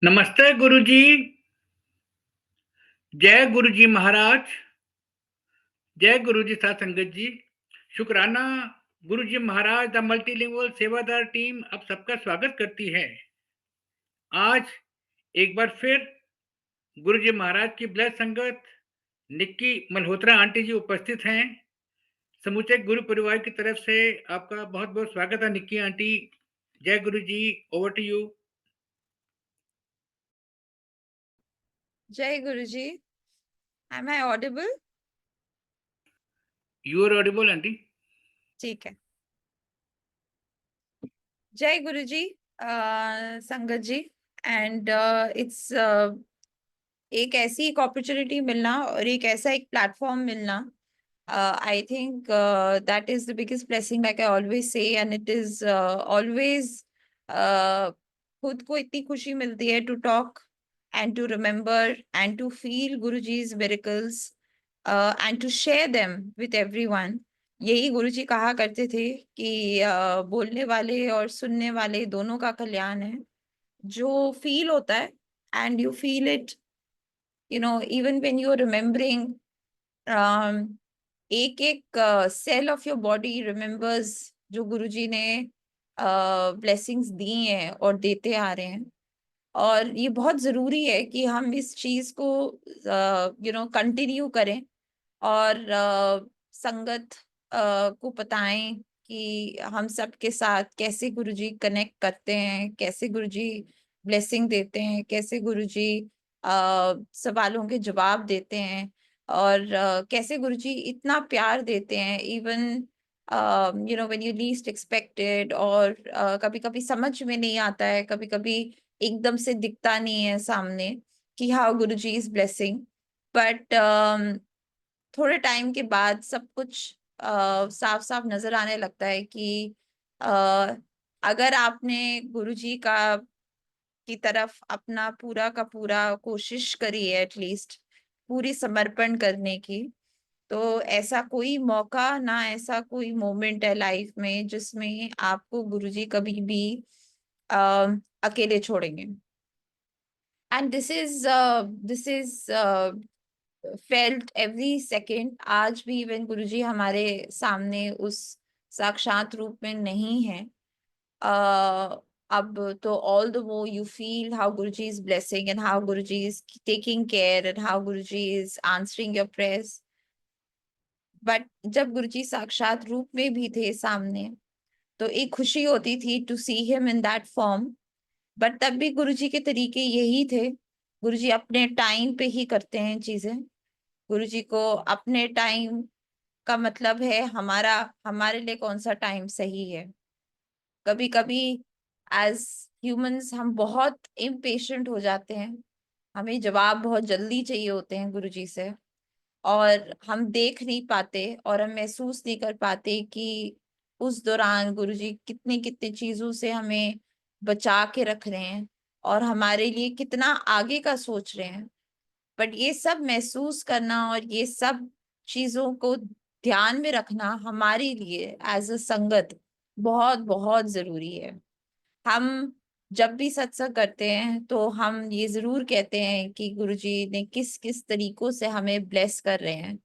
नमस्ते गुरुजी। जय गुरुजी महाराज। जय गुरुजी साथ संगत जी। शुक्राना। गुरुजी महाराज द मल्टीलिंगुअल सेवादार टीम अब सबका स्वागत करती है। आज एक बार फिर गुरुजी महाराज की ब्लेस संगत निक्की मल्होत्रा आंटी जी उपस्थित हैं। समूचे गुरु परिवार की तरफ से आपका बहुत बहुत स्वागत है निक्की आंटी। जय गुरुजी। Over to you. जय Guruji. Am I audible? You are audible aunty. ठीक है। जय गुरुजी संगत जी। एंड इट्स एक ऐसी एक अपॉर्चुनिटी मिलना और एक ऐसा एक प्लेटफॉर्म मिलना, I think that is the biggest blessing, like I always say, and it is always खुद को इतनी खुशी मिलती है to talk and to remember and to feel गुरुजी's miracles and to share them with everyone. यही गुरुजी कहा करते थे कि बोलने वाले और सुनने वाले दोनों का कल्याण है। जो फील होता है and you feel it, you know, even when you are remembering, एक एक cell of your body remembers जो गुरुजी ने ब्लेसिंग्स दी हैं और देते आ रहे हैं। और ये बहुत जरूरी है कि हम इस चीज को कंटिन्यू करें और संगत को बताएं कि हम सब के साथ कैसे गुरुजी कनेक्ट करते हैं, कैसे गुरुजी ब्लेसिंग देते हैं, कैसे गुरुजी सवालों के जवाब देते हैं, और कैसे गुरुजी इतना प्यार देते हैं, even when you least expected, और कभी कभी समझ में नहीं आता है, कभी कभी एकदम से दिखता नहीं है सामने कि how Guruji is blessing, but थोड़े टाइम के बाद सब कुछ साफ साफ नजर आने लगता है कि अगर आपने गुरुजी का की तरफ अपना पूरा का पूरा कोशिश करी है, एटलीस्ट पूरी समर्पण करने की, तो ऐसा कोई मौका ना, ऐसा कोई मोमेंट है लाइफ में जिसमें आपको गुरुजी कभी भी अकेले छोड़ेंगे। And this is felt every second. आज भी इवन गुरुजी हमारे सामने उस साक्षात रूप में नहीं है, अब तो ऑल द वो you feel how Guruji is blessing and how Guruji is taking care and how Guruji is answering your prayers. But जब गुरुजी साक्षात रूप में भी थे सामने, तो एक खुशी होती थी to see him in that form. But तब भी गुरुजी के तरीके यही थे। गुरुजी अपने टाइम पे ही करते हैं चीजें। गुरुजी को अपने टाइम का मतलब है हमारा, हमारे लिए कौन सा टाइम सही है। कभी कभी एज ह्यूमंस हम बहुत इम्पेशेंट हो जाते हैं, हमें जवाब बहुत जल्दी चाहिए होते हैं गुरुजी से, और हम देख नहीं पाते और हम महसूस नहीं कर पाते कि उस दौरान गुरुजी कितनी कितनी चीजों से हमें बचा के रख रहे हैं और हमारे लिए कितना आगे का सोच रहे हैं। बट ये सब महसूस करना और ये सब चीजों को ध्यान में रखना हमारे लिए एज अ संगत बहुत बहुत जरूरी है। हम जब भी सत्संग करते हैं तो हम ये जरूर कहते हैं कि गुरुजी ने किस किस तरीकों से हमें ब्लेस कर रहे हैं।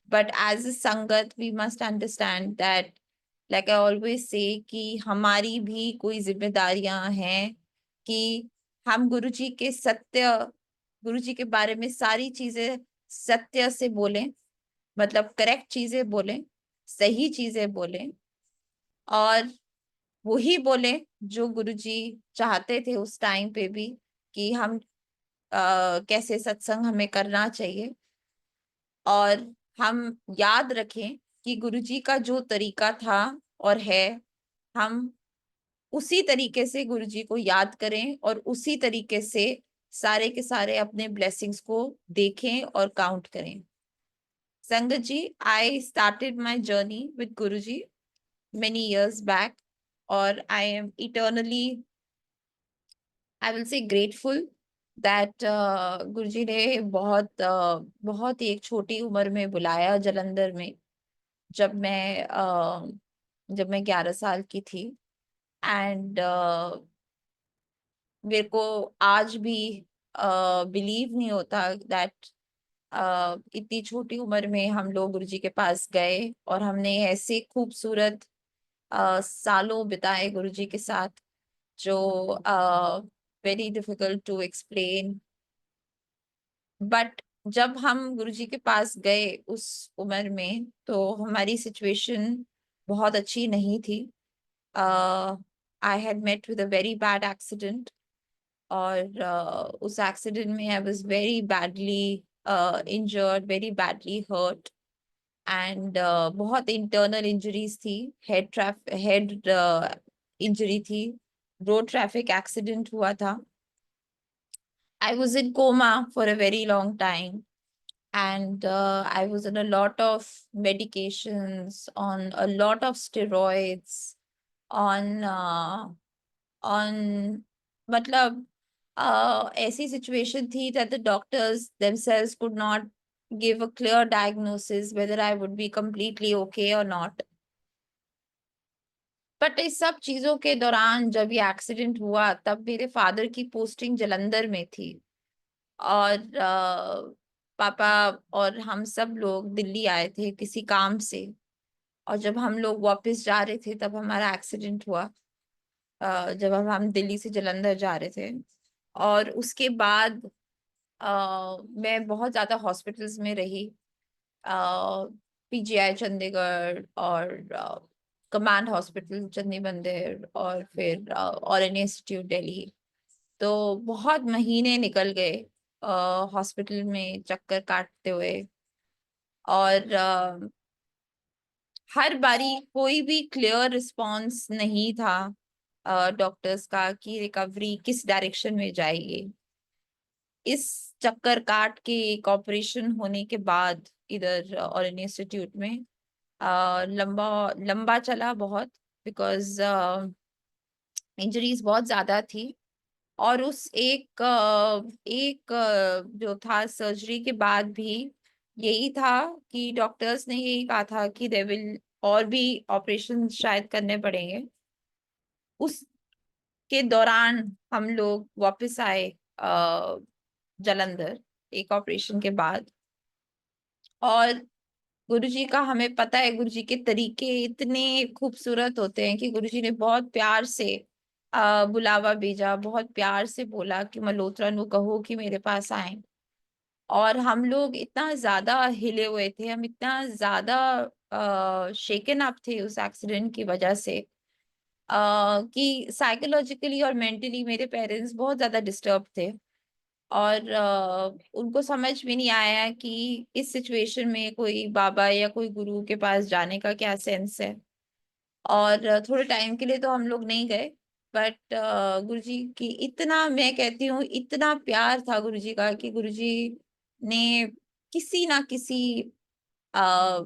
But as a sangat we must understand that, like I always say, कि हमारी भी कोई जिम्मेदारियां हैं कि हम गुरुजी के सत्य, गुरुजी के बारे में सारी चीजें सत्य से बोलें, मतलब करेक्ट चीजें बोलें, सही चीजें बोलें, और वही बोले जो गुरुजी चाहते थे उस टाइम पे भी कि हम कैसे सत्संग हमें करना चाहिए। और हम याद रखें कि गुरुजी का जो तरीका था और है, हम उसी तरीके से गुरुजी को याद करें और उसी तरीके से सारे के सारे अपने ब्लेसिंग्स को देखें और काउंट करें। Sangat ji, I started my journey with Guruji many years back, or I am eternally, I will say, grateful that गुरुजी ने बहुत ही एक छोटी उम्र में बुलाया जलंधर में, जब मैं 11 साल की थी। एंड मेरे को आज भी बिलीव नहीं होता दैट इतनी छोटी उम्र में हम लोग गुरुजी के पास गए और हमने ऐसे खूबसूरत सालों बिताए गुरुजी के साथ, जो very difficult to explain. But जब हम गुरुजी के पास गए उस उम्र में, तो हमारी सिचुएशन बहुत अच्छी नहीं थी। I had met with a very bad accident, और उस एक्सीडेंट में I was very badly injured, very badly hurt, and बहुत इंटरनल इंजरीज थी। हेड इंजरी थी। रोड ट्रैफिक एक्सीडेंट हुआ था। I was in coma for a very long time, and I was on a lot of medications, on a lot of steroids, on मतलब ऐसी situation थी that the doctors themselves could not give a clear diagnosis whether I would be completely okay or not. But इस सब चीजों के दौरान जब ये एक्सीडेंट हुआ, तब मेरे फादर की पोस्टिंग जलंधर में थी, और पापा और हम सब लोग दिल्ली आए थे किसी काम से। और जब हम लोग वापस जा रहे थे, तब हमारा एक्सीडेंट हुआ, जब हम दिल्ली से जलंधर जा रहे थे। और उसके बाद मैं बहुत ज्यादा हॉस्पिटल्स में रही, पीजीआई चंडीगढ़, और कमांड हॉस्पिटल चन्नी मंदिर, और फिर ऑरेंज इंस्टीट्यूट दिल्ली। तो बहुत महीने निकल गए हॉस्पिटल में चक्कर काटते हुए, और हर बारी कोई भी क्लियर रिस्पॉन्स नहीं था डॉक्टर्स का कि रिकवरी किस डायरेक्शन में जाएगी। इस चक्कर काट के एक ऑपरेशन होने के बाद इधर ऑरेंज इंस्टीट्यूट में लंबा लंबा चला बहुत, बिकॉज इंजरीज बहुत ज्यादा थी। और उस जो था सर्जरी के बाद भी यही था कि डॉक्टर्स ने यही कहा था कि दे विल और भी ऑपरेशन शायद करने पड़ेंगे। उसके दौरान हम लोग वापस आए जलंधर एक ऑपरेशन के बाद। और गुरुजी का हमें पता है, गुरुजी के तरीके इतने खूबसूरत होते हैं कि गुरुजी ने बहुत प्यार से बुलावा भेजा, बहुत प्यार से बोला कि मल्होत्रा नु कहो कि मेरे पास आए। और हम लोग इतना ज्यादा हिले हुए थे, हम इतना ज्यादा शेकन अप थे उस एक्सीडेंट की वजह से, कि साइकोलॉजिकली और मेंटली मेरे पेरेंट्स बहुत ज्यादा डिस्टर्ब थे। और उनको समझ में नहीं आया कि इस सिचुएशन में कोई बाबा या कोई गुरु के पास जाने का क्या सेंस है। और थोड़े टाइम के लिए तो हम लोग नहीं गए, बट गुरुजी की इतना, मैं कहती हूँ इतना प्यार था गुरुजी का, कि गुरुजी ने किसी ना किसी आ,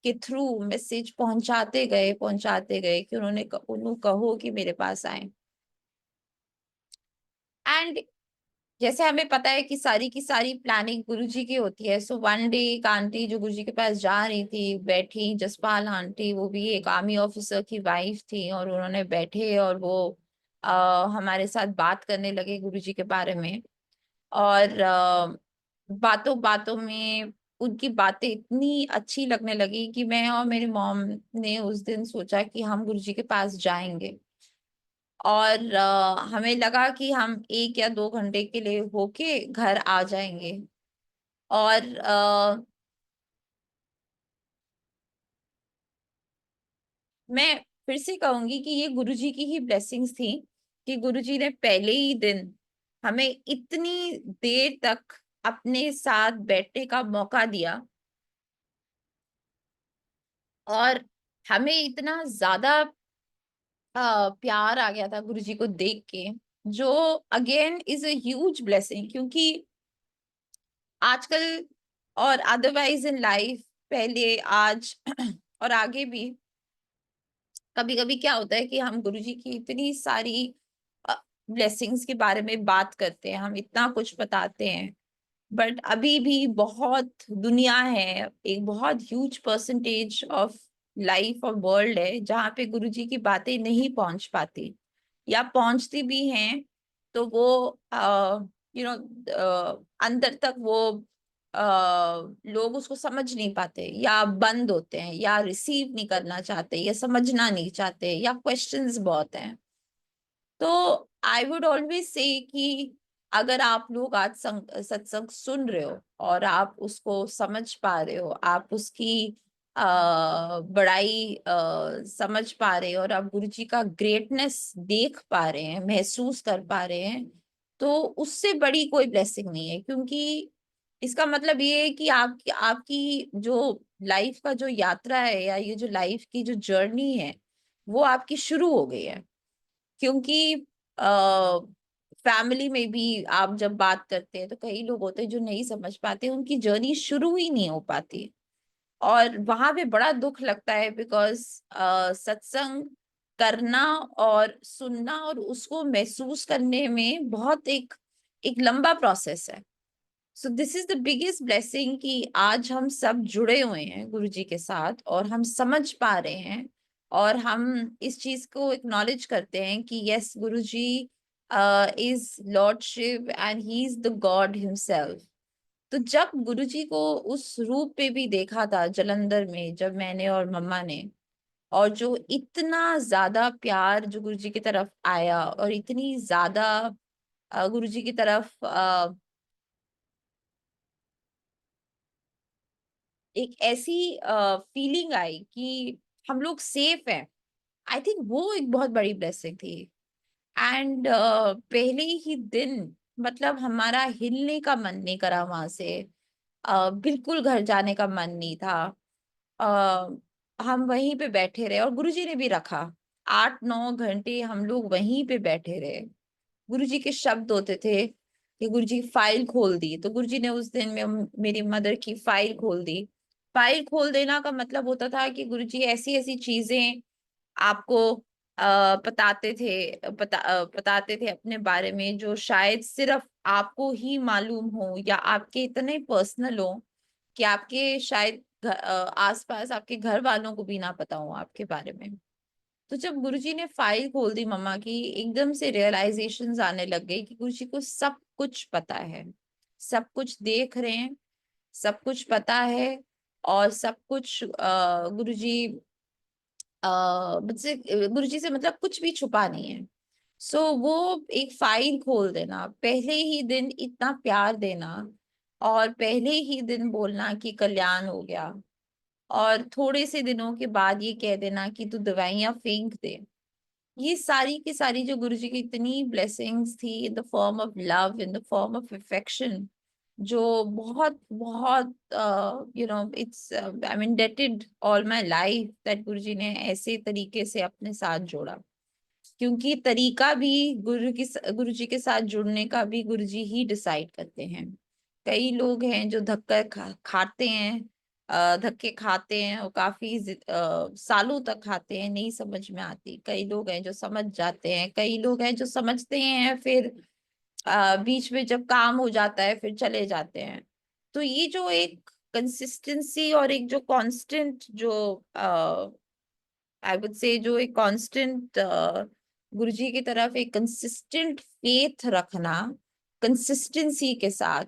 के थ्रू मैसेज पहुंचाते गए कि उन्होंने कहो कि मेरे पास आए। एंड जैसे हमें पता है कि सारी की सारी प्लानिंग गुरुजी की होती है, सो वन डे एक आंटी जो गुरुजी के पास जा रही थी बैठी, जसपाल आंटी, वो भी एक आर्मी ऑफिसर की वाइफ थी, और उन्होंने बैठे और वो हमारे साथ बात करने लगे गुरुजी के बारे में। और बातों बातों में उनकी बातें इतनी अच्छी लगने लगी कि मैं और मेरी मॉम ने उस दिन सोचा कि हम गुरुजी के पास जाएंगे। और हमें लगा कि हम 1 या 2 घंटे के लिए होके घर आ जाएंगे। और मैं फिर से कहूंगी कि ये गुरुजी की ही ब्लेसिंग्स थी, कि गुरुजी ने पहले ही दिन हमें इतनी देर तक अपने साथ बैठने का मौका दिया, और हमें इतना ज्यादा प्यार आ गया था गुरुजी को देख के, जो again is a huge blessing. क्योंकि आजकल और अदरवाइज इन लाइफ, पहले आज और आगे भी, कभी कभी क्या होता है कि हम गुरुजी की इतनी सारी ब्लेसिंग्स के बारे में बात करते हैं, हम इतना कुछ बताते हैं, बट अभी भी बहुत दुनिया है, एक बहुत ह्यूज परसेंटेज ऑफ लाइफ और वर्ल्ड है जहाँ पे गुरुजी की बातें नहीं पहुंच पाती, या पहुंचती भी हैं तो वो अंदर तक वो लोग उसको समझ नहीं पाते, या बंद होते हैं, या रिसीव नहीं करना चाहते, या समझना नहीं चाहते, या क्वेश्चंस बहुत हैं। तो आई वुड ऑलवेज से कि अगर आप लोग आज सत्संग सुन रहे हो और आप उसको समझ पा रहे हो, आप उसकी बड़ाई समझ पा रहे हो, और आप गुरु जी का ग्रेटनेस देख पा रहे हैं, महसूस कर पा रहे हैं, तो उससे बड़ी कोई ब्लेसिंग नहीं है। क्योंकि इसका मतलब ये है कि आपकी आपकी जो लाइफ का जो यात्रा है, या ये जो लाइफ की जो जर्नी है, वो आपकी शुरू हो गई है। क्योंकि फैमिली में भी आप जब बात करते हैं तो कई लोग होते हैं जो नहीं समझ पाते, उनकी जर्नी शुरू ही नहीं हो पाती, और वहां पे बड़ा दुख लगता है। बिकॉज सत्संग करना और सुनना और उसको महसूस करने में बहुत एक एक लंबा प्रोसेस है। So this is the biggest blessing कि आज हम सब जुड़े हुए हैं गुरु जी के साथ, और हम समझ पा रहे हैं, और हम इस चीज को एक्नॉलेज करते हैं कि yes, Guru ji is Lord Shiva and he is the God himself. तो जब गुरु जी को उस रूप पे भी देखा था जलंधर में, जब मैंने और मम्मा ने, और जो इतना ज्यादा प्यार जो गुरु जी की तरफ आया, और इतनी ज्यादा गुरु जी की तरफ एक ऐसी फीलिंग आई कि हम लोग सेफ हैं। आई थिंक वो एक बहुत बड़ी ब्लेसिंग थी। एंड पहले ही दिन मतलब हमारा हिलने का मन नहीं करा वहां से। बिल्कुल घर जाने का मन नहीं था। हम वहीं पे बैठे रहे, और गुरुजी ने भी रखा। 8-9 घंटे हम लोग वहीं पे बैठे रहे। गुरुजी के शब्द होते थे कि गुरुजी फाइल खोल दी, तो गुरुजी ने उस दिन में मेरी मदर की फाइल खोल दी। फाइल खोल देना का मतलब होता था कि गुरुजी ऐसी ऐसी चीजें आपको बताते थे अपने बारे में, जो शायद सिर्फ आपको ही मालूम हो, या आपके इतने पर्सनल हो कि आपके शायद आसपास आपके घर वालों को भी ना पता हो आपके बारे में। तो जब गुरुजी ने फाइल खोल दी मम्मा की, एकदम से रियलाइजेशंस आने लग गई कि गुरुजी को सब कुछ पता है, सब कुछ देख रहे हैं, सब कुछ पता है, और सब कुछ गुरुजी मुझसे गुरुजी से मतलब कुछ भी छुपा नहीं है। सो वो एक फाइल खोल देना, पहले ही दिन इतना प्यार देना, और पहले ही दिन बोलना कि कल्याण हो गया, और थोड़े से दिनों के बाद ये कह देना कि तू दवाइयां फेंक दे। ये सारी की सारी जो गुरुजी की इतनी ब्लेसिंग्स थी, in the form of love, in the form of affection, जो बहुत बहुत it's I am indebted all my life that Guruji ने ऐसे तरीके से अपने साथ जोड़ा। क्योंकि तरीका भी गुरु जी के साथ जुड़ने का भी गुरु जी ही डिसाइड करते हैं। कई लोग हैं जो खाते हैं, धक्के खाते हैं, और काफी सालों तक खाते हैं, नहीं समझ में आती। कई लोग हैं जो समझ जाते हैं, कई लोग हैं जो समझते हैं, फिर बीच में जब काम हो जाता है फिर चले जाते हैं। तो ये जो एक कंसिस्टेंसी और एक जो कांस्टेंट जो आई वुड से जो एक कांस्टेंट गुरुजी की तरफ एक कंसिस्टेंट फेथ रखना, कंसिस्टेंसी के साथ,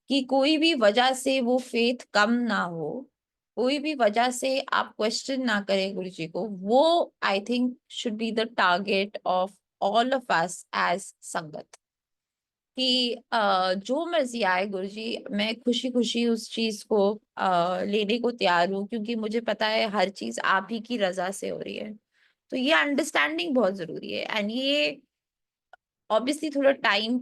कि कोई भी वजह से वो फेथ कम ना हो, कोई भी वजह से आप क्वेश्चन ना करें गुरुजी को, वो I think should be the target of all of us as sangat. कि जो मर्जी आए गुरुजी, मैं खुशी खुशी उस चीज को लेने को तैयार हूँ, क्योंकि मुझे पता है हर चीज आप ही की रजा से हो रही है। तो ये अंडरस्टैंडिंग बहुत जरूरी है, एंड ये ऑब्वियसली थोड़ा टाइम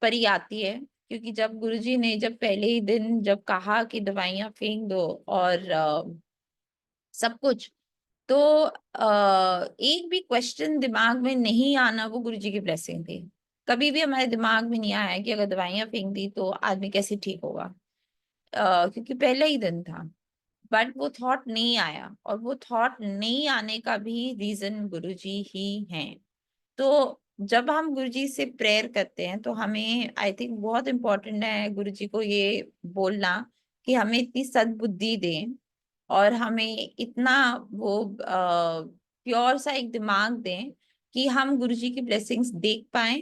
पर ही आती है। क्योंकि जब गुरुजी ने जब पहले ही दिन जब कहा कि दवाइयां फेंक दो और सब कुछ, तो एक भी क्वेश्चन दिमाग में नहीं आना वो गुरुजी की ब्लेसिंग थी। कभी भी हमारे दिमाग में नहीं आया कि अगर दवाइयां फेंक दी तो आदमी कैसे ठीक होगा, क्योंकि पहले ही दिन था। बट वो थॉट नहीं आया, और वो थॉट नहीं आने का भी रीजन गुरुजी ही हैं। तो जब हम गुरुजी से प्रेयर करते हैं तो हमें आई थिंक बहुत इम्पोर्टेंट है गुरुजी को ये बोलना कि हमें इतनी सद्बुद्धि दें, और हमें इतना वो प्योर सा एक दिमाग दें कि हम गुरुजी की ब्लेसिंग्स देख पाएं,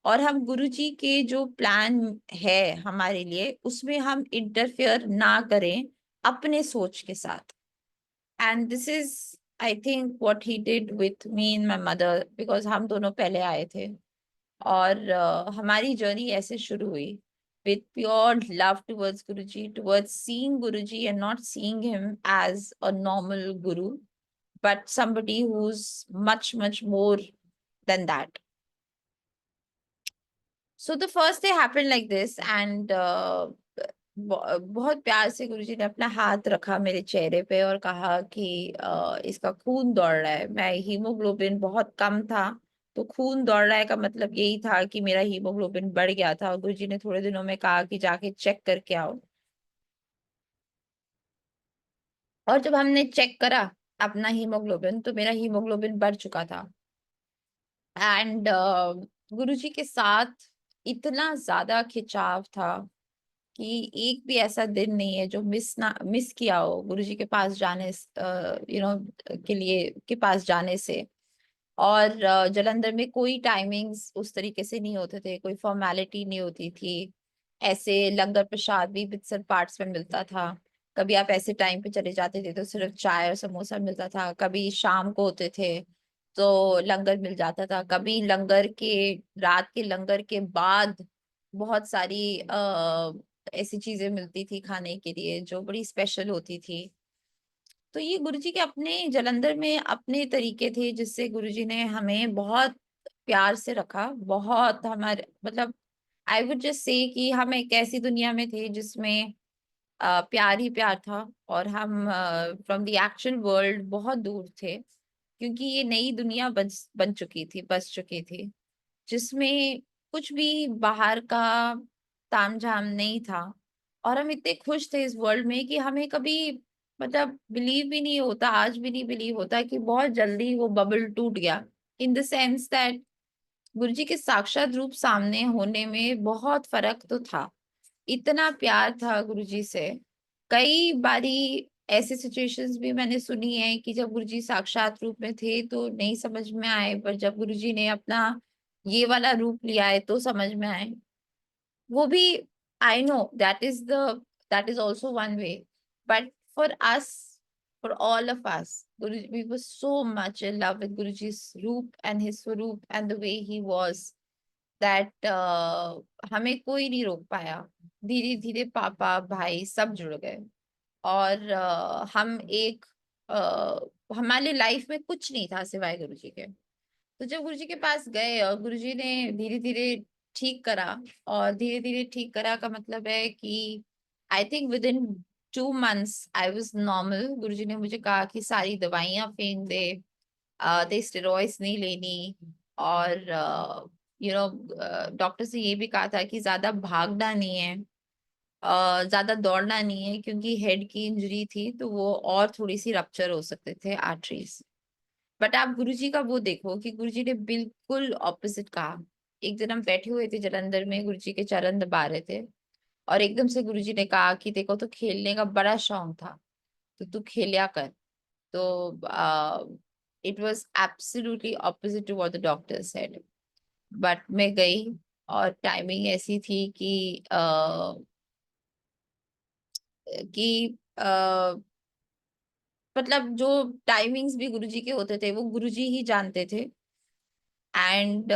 और हम गुरुजी के जो प्लान है हमारे लिए उसमें हम इंटरफेयर ना करें अपने सोच के साथ। And this is I think what he did with me and my mother, because हम दोनों पहले आए थे और हमारी जर्नी ऐसे शुरू हुई with pure love towards Guruji, towards seeing Guruji and not seeing him as a normal guru, but somebody who's much, much more than that. So the first day happened like this, and बहुत प्यार से गुरुजी ने अपना हाथ रखा मेरे चेहरे पे और कहा कि इसका खून दौड़ रहा है। मैं हीमोग्लोबिन बहुत कम था, तो खून दौड़ रहा है का मतलब यही था कि मेरा हीमोग्लोबिन बढ़ गया था। और गुरुजी ने थोड़े दिनों में कहा कि जाके चेक करके आओ। और जब हमने चेक करा अपना हीमोग्लोबिन, तो मेरा हीमोग्लोबिन बढ़ चुका था। एंड गुरुजी के साथ इतना ज्यादा खिंचाव था कि एक भी ऐसा दिन नहीं है जो मिस किया हो गुरुजी के पास जाने के लिए के पास जाने से। और जालंधर में कोई टाइमिंग्स उस तरीके से नहीं होते थे, कोई फॉर्मेलिटी नहीं होती थी। ऐसे लंगर प्रसाद भी बित्सर पार्ट्स में मिलता था। कभी आप ऐसे टाइम पे चले जाते थे तो सिर्फ चाय और समोसा मिलता था, कभी शाम को होते थे तो लंगर मिल जाता था, कभी लंगर के रात के लंगर के बाद बहुत सारी ऐसी चीजें मिलती थी खाने के लिए जो बड़ी स्पेशल होती थी। तो ये गुरुजी के अपने जालंधर में अपने तरीके थे जिससे गुरुजी ने हमें बहुत प्यार से रखा। बहुत हमारे मतलब आई वुड जस्ट से कि हम एक ऐसी दुनिया में थे जिसमें प्यार ही प्यार था, और हम फ्रॉम द एक्चुअल वर्ल्ड बहुत दूर थे, क्योंकि ये नई दुनिया बन चुकी थी, बस चुकी थी, जिसमें कुछ भी बाहर का तामझाम नहीं था। और हम इतने खुश थे इस वर्ल्ड में कि हमें कभी मतलब बिलीव भी नहीं होता, आज भी नहीं बिलीव होता कि बहुत जल्दी वो बबल टूट गया। इन द सेंस दैट गुरुजी के साक्षात रूप सामने होने में बहुत फर्क तो था। इतना प्यार था गुरुजी से। कई बारी ऐसे सिचुएशंस भी मैंने सुनी है कि जब गुरुजी साक्षात रूप में थे तो नहीं समझ में आए, पर जब गुरुजी ने अपना ये वाला रूप लिया है तो समझ में आए। वो भी I know that is also one way, but for us, for all of us, Guru we were so much in love with Guruji's roop and his swaroop and the way he was, that हमें कोई नहीं रोक पाया। धीरे धीरे पापा भाई सब जुड़ गए, और हम एक हमारे लाइफ में कुछ नहीं था सिवाय गुरुजी के। तो जब गुरुजी के पास गए और गुरुजी ने धीरे धीरे ठीक करा, और धीरे धीरे ठीक करा का मतलब है कि I think within 2 months I was normal. Guruji ने मुझे कहा कि सारी दवाइयां फेंक दे, दे स्टेरॉइड्स नहीं लेनी, और डॉक्टर से ये भी कहा था कि ज्यादा भागना नहीं है, ज्यादा दौड़ना नहीं है, क्योंकि हेड की इंजरी थी तो वो और थोड़ी सी रप्चर हो सकते थे आर्टरीज। बट आप गुरुजी का वो देखो कि गुरुजी ने बिल्कुल ऑपोजिट कहा। एक दिन हम बैठे हुए थे जलंधर में, गुरुजी के चरण दबा रहे थे, और एकदम से गुरुजी ने कहा कि देखो तो खेलने का बड़ा शौक था तो तू खेलिया कर। तो it was absolutely opposite to what the doctor said. But मैं गई, और टाइमिंग ऐसी थी कि मतलब जो टाइमिंग्स भी गुरुजी के होते थे वो गुरुजी ही जानते थे। एंड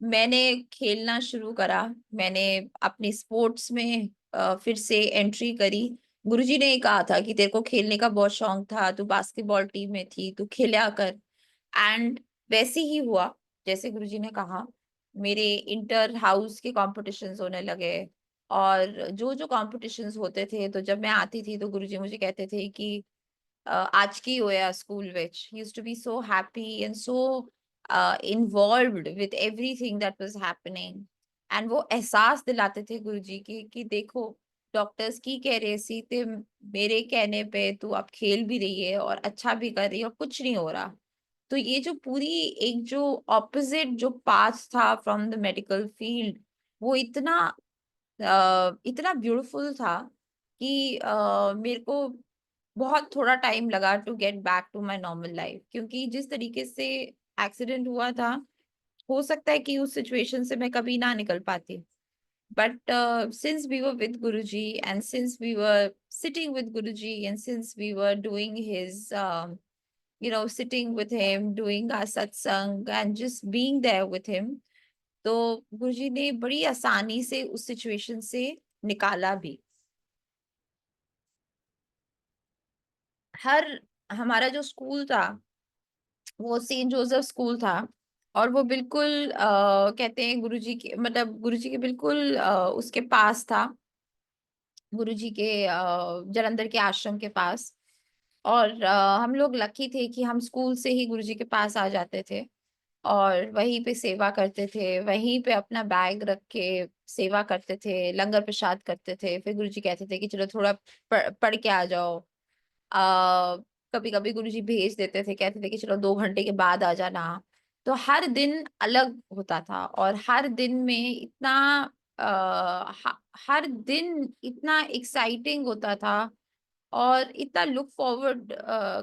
मैंने खेलना शुरू करा। मैंने अपनी स्पोर्ट्स में फिर से एंट्री करी। गुरुजी ने ही कहा था कि तेरे को खेलने का बहुत शौक था, तू बास्केटबॉल टीम में थी, तू खेला कर। एंड वैसे ही हुआ जैसे गुरुजी ने कहा। मेरे इंटर हाउस के कॉम्पिटिशन्स होने लगे, और जो जो कॉम्पिटिशन्स होते थे तो जब मैं आती थी तो गुरुजी मुझे कहते थे कि आज की होया school which he used to be so happy and so involved with everything that was happening. And वो एहसास दिलाते थे गुरुजी की कि देखो डॉक्टर्स की कह रहे सी ते मेरे कहने पे तू अब खेल भी रही है और अच्छा भी कर रही है और कुछ नहीं हो रहा। तो ये जो पूरी एक जो ऑपोजिट जो पाथ था फ्रॉम द मेडिकल फील्ड, वो इतना ब्यूटीफुल था कि मेरे को बहुत थोड़ा टाइम लगा to get back to my normal life, क्योंकि जिस तरीके से एक्सीडेंट हुआ था हो सकता है कि उस सिचुएशन से मैं कभी ना निकल पाती। But since we were with Guruji and since we were sitting with Guruji and since we were doing his, sitting with him, doing our satsang and just being there with him, तो गुरुजी ने बड़ी आसानी से उस situation से निकाला भी। हर हमारा जो स्कूल था वो सेंट जोसेफ स्कूल था और वो बिल्कुल कहते हैं गुरुजी के मतलब गुरुजी के बिल्कुल उसके पास था, गुरुजी के जालंधर के आश्रम के पास। और हम लोग लकी थे कि हम स्कूल से ही गुरुजी के पास आ जाते थे और वहीं पे सेवा करते थे, वहीं पे अपना बैग रख के सेवा करते थे, लंगर प्रसाद करते थे। फिर गुरुजी कहते थे कि चलो थोड़ा पढ़ के आ जाओ। अ, कभी-कभी गुरुजी भेज देते थे, कहते थे कि चलो 2 घंटे के बाद आ जाना। तो हर दिन अलग होता था और हर दिन में इतना अ, ह हर दिन इतना एक्साइटिंग होता था और इतना लुक फॉरवर्ड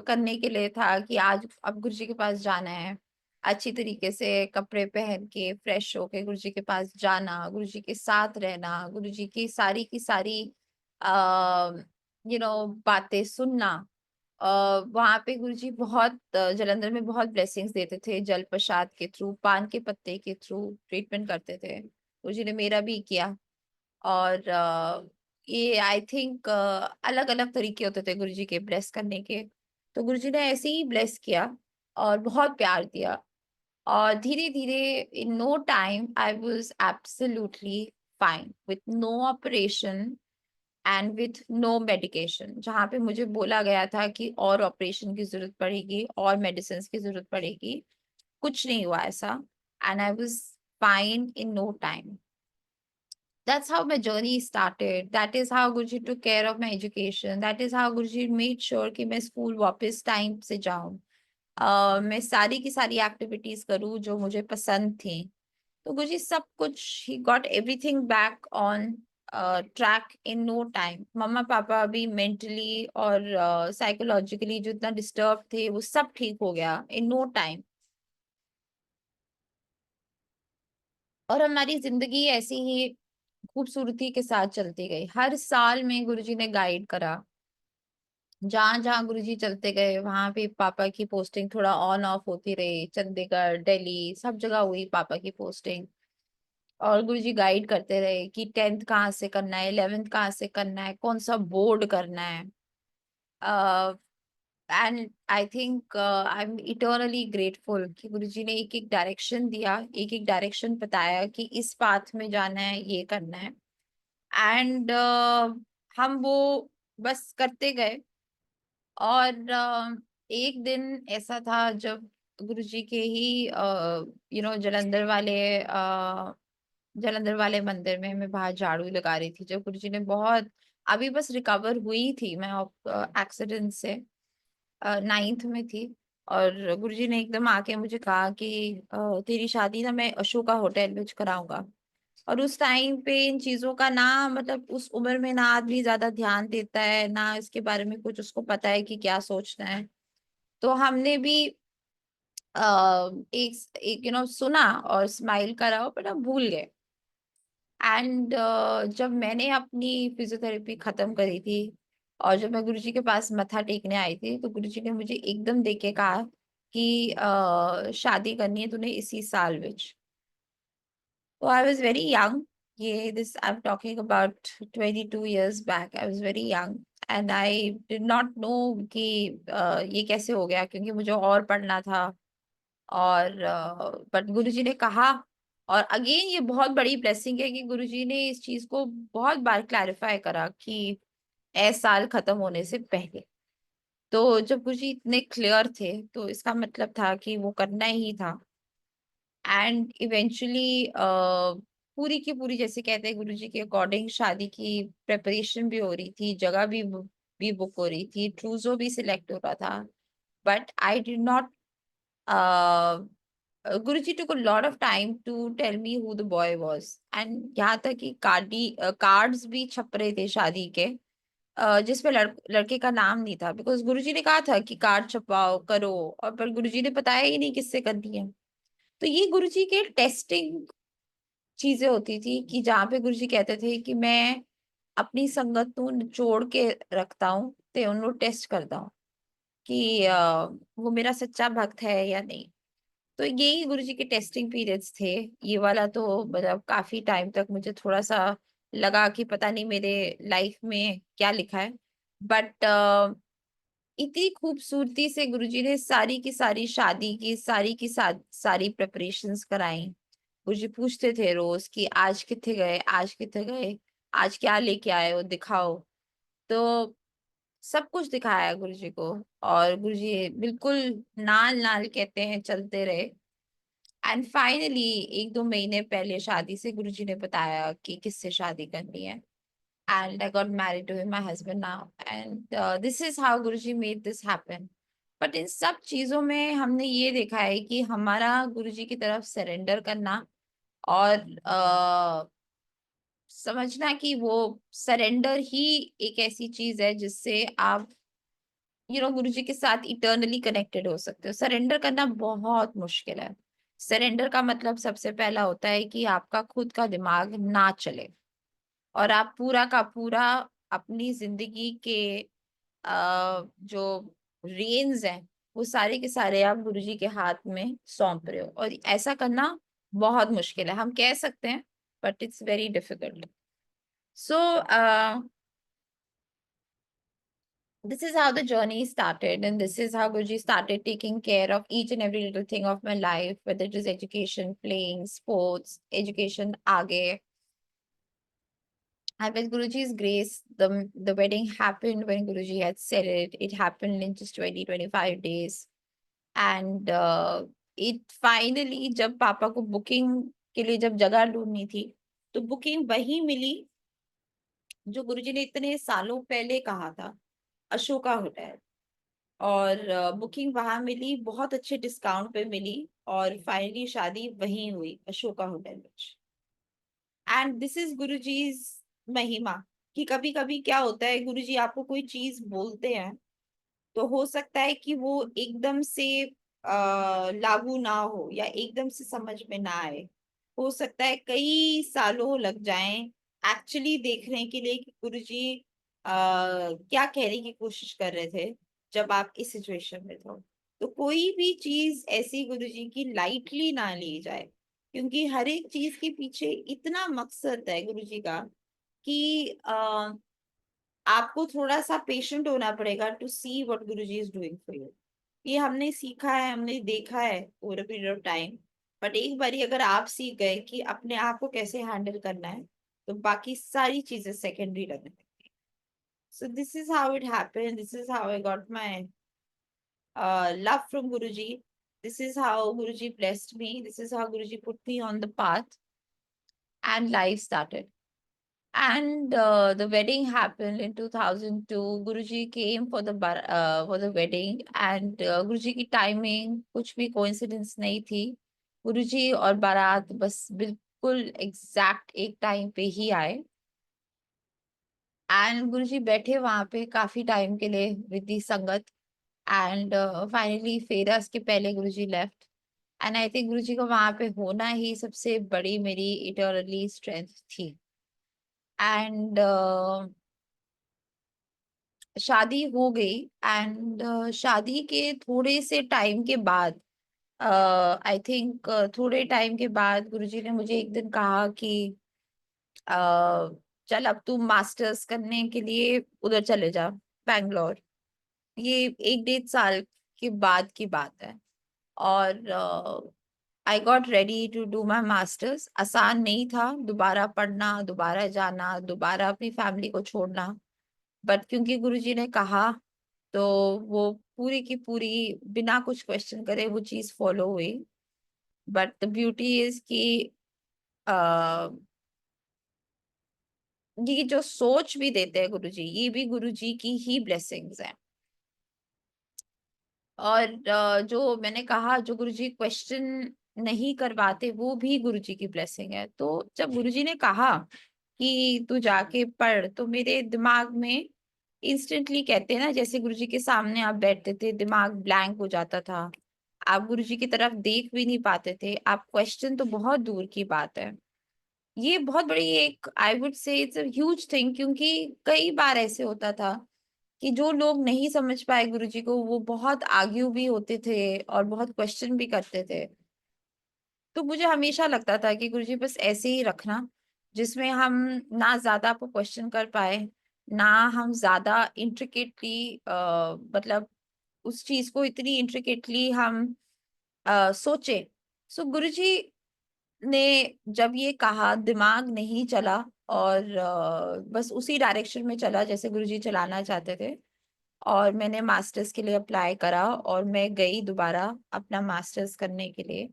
करने के लिए था कि आज अब गुरुजी के पास जाना है। अच्छी तरीके से कपड़े पहन के, फ्रेश होके गुरुजी के पास जाना, गुरुजी के साथ रहना, गुरुजी की सारी अ, बातें सुनना। अ, वहाँ पे गुरुजी बहुत जालंधर में बहुत ब्लेसिंग्स देते थे, जल प्रसाद के थ्रू, पान के पत्ते के थ्रू ट्रीटमेंट करते थे। गुरुजी ने मेरा भी किया और ये आई थिंक अलग-अलग तरीके होते थे गुरुजी के ब्लेस करने के। तो गुरुजी ने ऐसे ही ब्लेस किया और बहुत प्यार दिया और धीरे-धीरे in no time I was absolutely fine with no operation and with no medication. जहाँ पे मुझे बोला गया था कि और ऑपरेशन की ज़रूरत पड़ेगी और मेडिसिन्स की ज़रूरत पड़ेगी, कुछ नहीं हुआ ऐसा and I was fine in no time. That's how my journey started. That is how Guruji took care of my education. That is how Guruji made sure कि मैं स्कूल वापस टाइम से जाऊं। मैं सारी की सारी एक्टिविटीज करूं जो मुझे पसंद थी। तो गुरुजी सब कुछ he got everything back on track in no time. Mamma papa भी मेंटली और साइकोलॉजिकली जो इतना डिस्टर्ब थे वो सब ठीक हो गया इन नो टाइम। और हमारी जिंदगी ऐसी ही खूबसूरती के साथ चलती गई। हर साल में गुरुजी ने गाइड करा। जहाँ-जहाँ गुरुजी चलते गए, वहाँ पे पापा की पोस्टिंग थोड़ा ऑन ऑफ होती रही। चंडीगढ़, दिल्ली सब जगह हुई पापा की पोस्टिंग। और गुरुजी गाइड करते रहे कि 10th कहाँ से करना है, 11th कहाँ से करना है, कौन-सा बोर्ड करना है। Uh, and I think I am eternally grateful कि गुरुजी ने एक-एक डायरेक्शन दिया, एक-एक डायरेक्शन बताया कि इस पाथ में जाना है, ये करना है। एंड हम वो बस करते गए और एक दिन ऐसा था जब गुरुजी के ही जलंधर वाले मंदिर में मैं बाहर झाड़ू लगा रही थी जब गुरुजी ने बहुत अभी बस रिकवर हुई थी मैं एक्सीडेंट से 9th में थी और गुरुजी ने एकदम आके मुझे कहा कि तेरी शादी ना मैं अशोका होटल में कराऊंगा। और उस टाइम पे इन चीज़ों का ना मतलब उस उम्र में ना आदमी ज़्यादा ध्यान देता है, ना इसके बारे में कुछ उसको पता है कि क्या सोचना है। तो हमने भी एक एक सुना और स्माइल करा पर हम भूल गए। एंड जब मैंने अपनी फिजियोथेरेपी खत्म करी थी और जब मैं गुरुजी के पास मत्था टेकने आई थी, तो गुरुजी ने मुझे एकदम देख के कहा कि शादी करनी है तूने इसी साल विच। So I was very young. Yeah, this I'm talking about 22 years back. I was very young and I did not know कि ये कैसे हो गया क्योंकि मुझे और पढ़ना था और बट गुरुजी ने कहा और अगेन ये बहुत बड़ी ब्लेसिंग है कि गुरुजी ने इस चीज को बहुत बार क्लैरिफाई करा कि साल खत्म होने से पहले। तो जब गुरुजी इतने क्लियर थे तो इसका मतलब था कि वो करना ही था। एंड इवेंचुअली पूरी की पूरी जैसे कहते हैं गुरुजी के अकॉर्डिंग शादी की प्रिपरेशन भी हो रही थी, जगह भी बुक हो रही थी, ट्रूजो भी सिलेक्ट हो रहा था। But I did not Guruji took a lot of time to tell me who the boy was and यहाँ तक कि कार्ड्स भी छप रहे थे शादी के जिसमें लड़के का नाम नहीं था बिकॉज गुरुजी ने कहा था कि कार्ड छपवाओ करो और पर गुरुजी ने बताया ही नहीं किससे करनी है। तो ये गुरुजी के टेस्टिंग चीजें होती थी कि जहाँ पे गुरुजी कहते थे कि मैं अपनी संगत ਨੂੰ निचोड़ के रखता हूँ ते ਉਹਨੂੰ टेस्ट करता हूँ कि वो मेरा सच्चा भक्त है या नहीं। तो यही गुरुजी के टेस्टिंग पीरियड्स थे। ये वाला तो मतलब काफी टाइम तक मुझे थोड़ा सा लगा कि पता नहीं मेरे लाइफ में क्या लिखा है। बट इतनी खूबसूरती से गुरुजी ने सारी की सारी शादी की सारी प्रिपरेशंस कराई। गुरुजी पूछते थे रोज कि आज किथे गए, आज किथे गए, आज क्या लेके आए हो दिखाओ। तो सब कुछ दिखाया गुरुजी को। और गुरुजी बिल्कुल नाल नाल कहते हैं चलते रहे। एंड फाइनली 1-2 महीने पहले शादी से गुरुजी ने बताया कि किससे शादी करनी है। And I got married to him, my husband now. And this is how Guruji made this happen. But in सब चीजों में हमने ये देखा है कि हमारा गुरुजी की तरफ सरेंडर करना और समझना कि वो सरेंडर ही एक ऐसी चीज है जिससे आप गुरुजी के साथ इटर्नली कनेक्टेड हो सकते हो। सरेंडर करना बहुत मुश्किल है। सरेंडर का मतलब सबसे पहला होता है कि आपका खुद का दिमाग ना चले और आप पूरा का पूरा अपनी जिंदगी के जो रेन्स हैं वो सारे के सारे आप गुरुजी के हाथ में सौंप रहे हो। और ऐसा करना बहुत मुश्किल है। हम कह सकते हैं but it's very difficult. So this is how the journey started, and this is how Guruji started taking care of each and every little thing of my life, whether it is education, playing, sports, education, aage. And with Guruji's grace, the wedding happened when Guruji had said it. It happened in just 20-25 days. And it finally, जब पापा को booking के लिए जब जगह ढूंढनी थी, तो बुकिंग वही मिली जो गुरुजी ने इतने सालों पहले कहा था, अशोका होटल। और बुकिंग वहां मिली, बहुत अच्छे डिस्काउंट पे मिली और फाइनली शादी वहीं हुई अशोका होटल में। एंड दिस इज गुरुजी's महिमा कि कभी कभी क्या होता है, गुरुजी आपको कोई चीज बोलते हैं तो हो सकता है कि वो एकदम से लागू ना हो या एकदम से समझ में ना आए। हो सकता है कई सालों लग जाएं एक्चुअली देखने के लिए कि गुरुजी क्या कहने की कोशिश कर रहे थे जब आप इस सिचुएशन में थे। तो कोई भी चीज ऐसी गुरुजी की लाइटली ना ली जाए, क्योंकि हर एक चीज के पीछे इतना मकसद है गुरुजी का कि आपको थोड़ा सा पेशेंट होना पड़ेगा to see what Guruji is doing for you. ये हमने सीखा है, हमने देखा है over a period of time. But एक बारी अगर आप सीख गए कि अपने आप को कैसे हैंडल करना है, तो बाकी सारी चीजें सेकेंडरी लगने लगती। So this is how it happened, this is how I got my love from Guruji. This is how Guruji blessed me. This is how Guruji put me on the path, and life started. And the wedding happened in 2002. Guruji came for for the wedding, and Guruji की timing कुछ भी coincidence नहीं थी। गुरुजी और बारात बस बिल्कुल exact एक टाइम पे ही आए। एंड गुरुजी बैठे वहां पे काफी टाइम के लिए विद दी संगत। एंड फाइनली फेरस के पहले गुरुजी लेफ्ट। एंड आई थिंक गुरुजी को वहां पे होना ही सबसे बड़ी मेरी इटर्नली स्ट्रेंथ थी। एंड शादी हो गई। एंड शादी के थोड़े से टाइम के बाद आई थिंक थोड़े टाइम के बाद गुरुजी ने मुझे एक दिन कहा कि चल अब तू मास्टर्स करने के लिए उधर चले जा, बैंगलोर। ये 1-1.5 साल के बाद की बात है। और I got ready to do my masters. आसान नहीं था दोबारा पढ़ना, दोबारा जाना, दोबारा अपनी फैमिली को छोड़ना। बट क्योंकि गुरुजी ने कहा तो वो पूरी की पूरी बिना कुछ क्वेश्चन करे वो चीज फॉलो हुई। बट द ब्यूटी इज कि ये जो सोच भी देते हैं गुरुजी, ये भी गुरुजी की ही ब्लेसिंग्स है। और जो मैंने कहा जो गुरुजी क्वेश्चन नहीं करवाते वो भी गुरुजी की ब्लेसिंग है। तो जब गुरुजी ने कहा कि तू जाके पढ़, तो मेरे दिमाग में इंस्टेंटली कहते हैं ना, जैसे गुरुजी के सामने आप बैठते थे दिमाग ब्लैंक हो जाता था। आप गुरुजी की तरफ देख भी नहीं पाते थे, आप क्वेश्चन तो बहुत दूर की बात है। ये बहुत बड़ी एक I would say it's a huge thing, क्योंकि कई बार ऐसे होता था कि जो लोग नहीं समझ पाए गुरुजी को, वो बहुत आर्ग्यू भी होते थे और बहुत क्वेश्चन भी करते थे। तो मुझे हमेशा लगता था कि गुरुजी बस ऐसे ही रखना, जिसमें हम ना ज़्यादा आपको क्वेश्चन कर पाएँ, ना हम ज़्यादा इंट्रिकेटली मतलब उस चीज़ को इतनी इंट्रिकेटली हम सोचें। सो गुरुजी ने जब ये कहा, दिमाग नहीं चला और बस उसी डायरेक्शन में चला जैसे गुरुजी चलाना चाहते थे, और मैंने मास्टर्स के लिए अप्लाई करा और मैं गई दोबारा अपना मास्टर्स करने के लिए।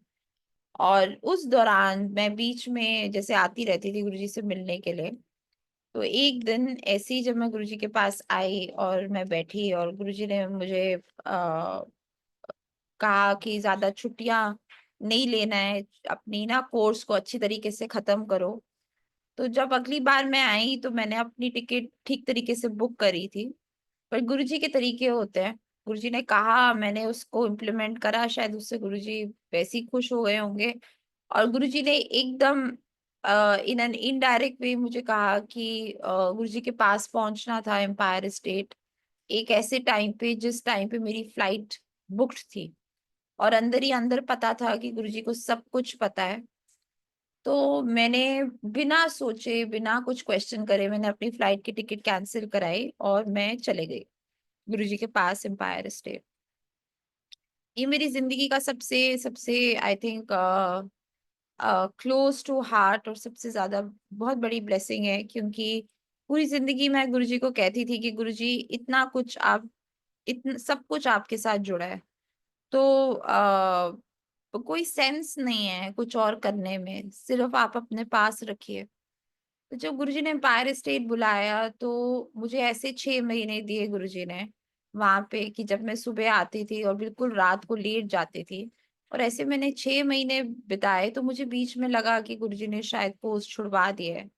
और उस दौरान मैं बीच में जैसे आती रहती थी गुरुजी से मिलने के लिए। तो एक दिन ऐसे ही जब मैं गुरुजी के पास आई और मैं बैठी और गुरुजी ने मुझे कहा कि ज़्यादा छुट्टियाँ नहीं लेना है, अपनी ना कोर्स को अच्छी तरीके से खत्म करो। तो जब अगली बार मैं आई तो मैंने अपनी टिकट ठीक तरीके से बुक करी थी। पर गुरुजी के तरीके होते हैं। गुरुजी ने कहा, मैंने उसको इम्प्लीमेंट करा, शायद उससे गुरुजी वैसे ही खुश हो गए होंगे। और गुरुजी ने एकदम इन एन इनडायरेक्ट वे मुझे कहा कि गुरुजी के पास पहुँचना था एम्पायर स्टेट, एक ऐसे टाइम पे जिस टाइम पे मेरी फ्लाइट बुक्ड थी। और अंदर ही अंदर पता था कि गुरुजी को सब कुछ पता है। तो मैंने बिना सोचे, बिना कुछ क्वेश्चन करे मैंने अपनी फ्लाइट की टिकट कैंसल कराई और मैं चले गई गुरुजी के पास एम्पायर स्टेट। ये मेरी ज़िंदगी का सबसे सबसे I think close to heart और सबसे ज़्यादा बहुत बड़ी ब्लेसिंग है, क्योंकि पूरी ज़िंदगी मैं गुरुजी को कहती थी कि गुरुजी इतना कुछ आप इतन सब कुछ आपके साथ जुड़ा है। तो कोई सेंस नहीं है कुछ और करने में, सिर्फ़ आप अपने पास रखिए। तो जब गुरुजी ने एम्पायर स्टेट बुलाया तो मुझे ऐसे 6 महीने दिए गुरुजी ने वहाँ पे कि जब मैं सुबह आती थी और बिल्कुल रात को लेट जाती थी, और ऐसे मैंने 6 महीने बिताए। तो मुझे बीच में लगा कि गुरुजी ने शायद कोर्स छुड़वा दिया है,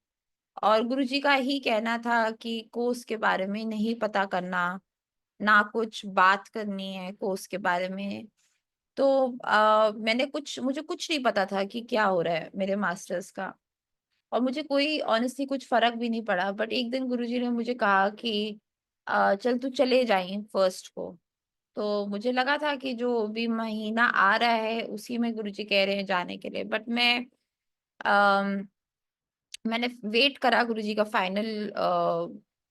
और गुरुजी का ही कहना था कि कोर्स के बारे में नहीं पता करना, ना कुछ बात करनी है कोर्स के बारे में। तो मुझे कुछ नहीं पता था कि क्या हो रहा है मेरे मास्टर्स का, और मुझे कोई ऑनेस्टली कुछ फ़र्क भी नहीं पड़ा। बट एक दिन गुरुजी ने मुझे कहा कि चल तू चले जाई फर्स्ट को। तो मुझे लगा था कि जो भी महीना आ रहा है उसी में गुरुजी कह रहे हैं जाने के लिए। बट अम, मैंने वेट करा गुरुजी का फाइनल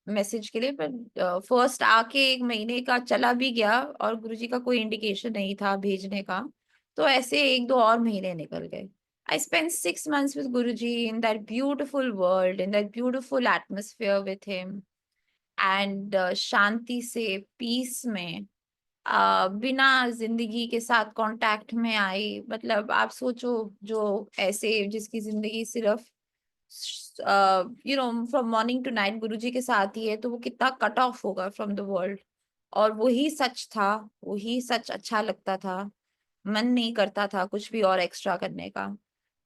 मैसेज के लिए, पर फर्स्ट आके 1 महीने का चला भी गया और गुरुजी का कोई इंडिकेशन नहीं था भेजने का। तो ऐसे 1-2 और महीने निकल गए। I spent 6 months with Guruji in that beautiful world, in that beautiful atmosphere with him, and शांति से, पीस में, बिना ज़िंदगी के साथ कॉन्टैक्ट में आई। मतलब आप सोचो, जो ऐसे जिसकी ज़िंदगी सिर्फ़ फ्रॉम मॉर्निंग टू नाइट गुरुजी के साथ ही है, तो वो कितना कट ऑफ होगा फ्रॉम द वर्ल्ड। और वही सच था, वही सच अच्छा लगता था। मन नहीं करता था कुछ भी और एक्स्ट्रा करने का।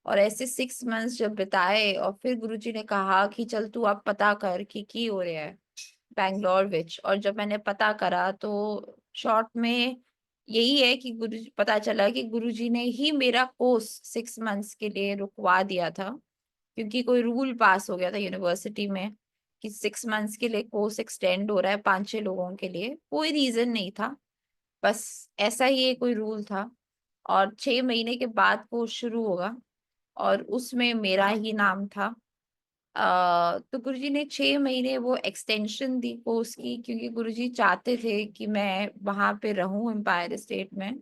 और ऐसे 6 मंथ्स जब बिताए और फिर गुरुजी ने कहा कि चल तू अब पता कर कि की हो रहा है बैंगलोर विच। और जब मैंने पता करा तो शॉर्ट में यही है कि गुरुजी पता चला कि गुरुजी ने ही मेरा कोर्स 6 मंथ्स के लिए रुकवा दिया था, क्योंकि कोई रूल पास हो गया था यूनिवर्सिटी में कि 6 मंथ्स के लिए कोर्स एक्सटेंड हो रहा है 5-6 लोगों के लिए। कोई रीज़न नहीं था, बस ऐसा ही कोई रूल था। और 6 महीने के बाद कोर्स शुरू होगा और उसमें मेरा ही नाम था। तो गुरुजी ने 6 महीने वो एक्सटेंशन दी कोर्स की, क्योंकि गुरुजी चाहते थे कि मैं वहाँ पे रहूँ एम्पायर स्टेट में।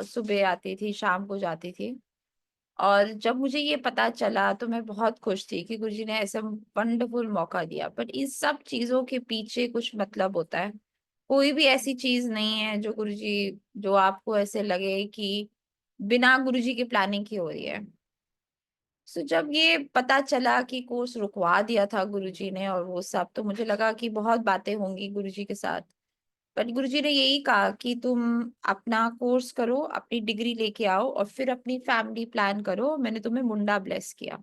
सुबह आती थी, शाम को जाती थी। और जब मुझे ये पता चला तो मैं बहुत खुश थी कि गुरुजी ने ऐसा वंडरफुल मौका दिया। बट इस सब चीज़ों के पीछे कुछ मतलब होता है। कोई भी ऐसी चीज़ नहीं है जो आपको ऐसे लगे कि बिना गुरुजी की प्लानिंग की हो रही है। सो जब ये पता चला कि कोर्स रुकवा दिया था गुरुजी ने और वो सब, तो मुझे लगा कि बहुत बातें होंगी गुरुजी के साथ। बट गुरुजी ने यही कहा कि तुम अपना कोर्स करो, अपनी डिग्री लेके आओ और फिर अपनी फैमिली प्लान करो, मैंने तुम्हें मुंडा ब्लेस किया।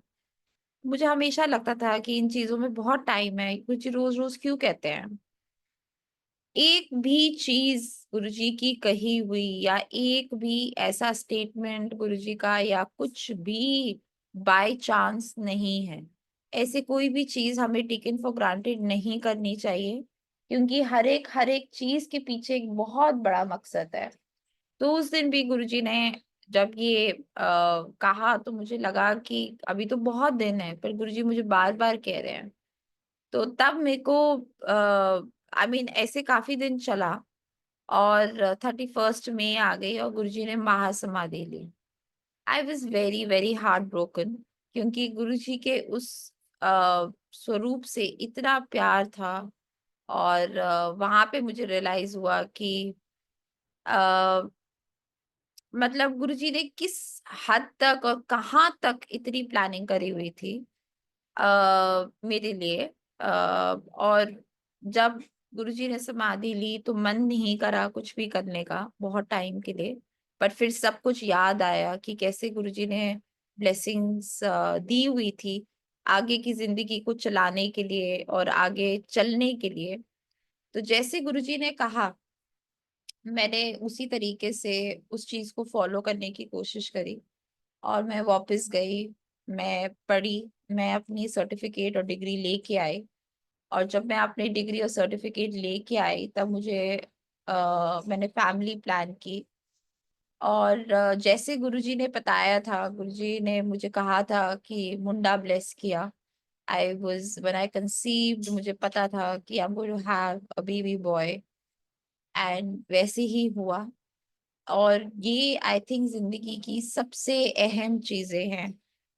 मुझे हमेशा लगता था कि इन चीज़ों में बहुत टाइम है, गुरुजी रोज़-रोज़ क्यों कहते हैं? एक भी चीज गुरुजी की कही हुई या एक भी ऐसा स्टेटमेंट गुरुजी का या कुछ भी बाय चांस नहीं है। ऐसे कोई भी चीज हमें टेकन फॉर ग्रांटेड नहीं करनी चाहिए, क्योंकि हर एक चीज के पीछे एक बहुत बड़ा मकसद है। तो उस दिन भी गुरुजी ने जब ये कहा तो मुझे लगा कि अभी तो बहुत दिन है, पर गुरुजी मुझे बार-बार कह रहे हैं। तो तब मेरे को आई मीन ऐसे काफ़ी दिन चला और 31st मई आ गई और गुरुजी ने महासमाधि ली। I was very, very heart broken, क्योंकि गुरुजी के उस स्वरूप से इतना प्यार था और वहाँ पे मुझे रियलाइज़ हुआ कि अ मतलब गुरुजी ने किस हद तक और कहाँ तक इतनी प्लानिंग करी हुई थी मेरे लिए। और जब गुरुजी ने समाधि ली तो मन नहीं करा कुछ भी करने का बहुत टाइम के लिए। बट फिर सब कुछ याद आया कि कैसे गुरुजी ने ब्लेसिंग्स दी हुई थी आगे की जिंदगी को चलाने के लिए और आगे चलने के लिए। तो जैसे गुरुजी ने कहा, मैंने उसी तरीके से उस चीज़ को फ़ॉलो करने की कोशिश करी और मैं वापस गई, मैं पढ़ी, मैं अपनी सर्टिफ़िकेट और डिग्री लेके आई। और जब मैं अपनी डिग्री और सर्टिफ़िकेट लेके आई तब मुझे मैंने फैमिली प्लान की और जैसे गुरुजी ने बताया था, गुरुजी ने मुझे कहा था कि मुंडा ब्लेस किया। I was when I conceived मुझे पता था कि I am going to have a baby boy and वैसे ही हुआ। और ये आई थिंक ज़िंदगी की सबसे अहम चीज़ें हैं।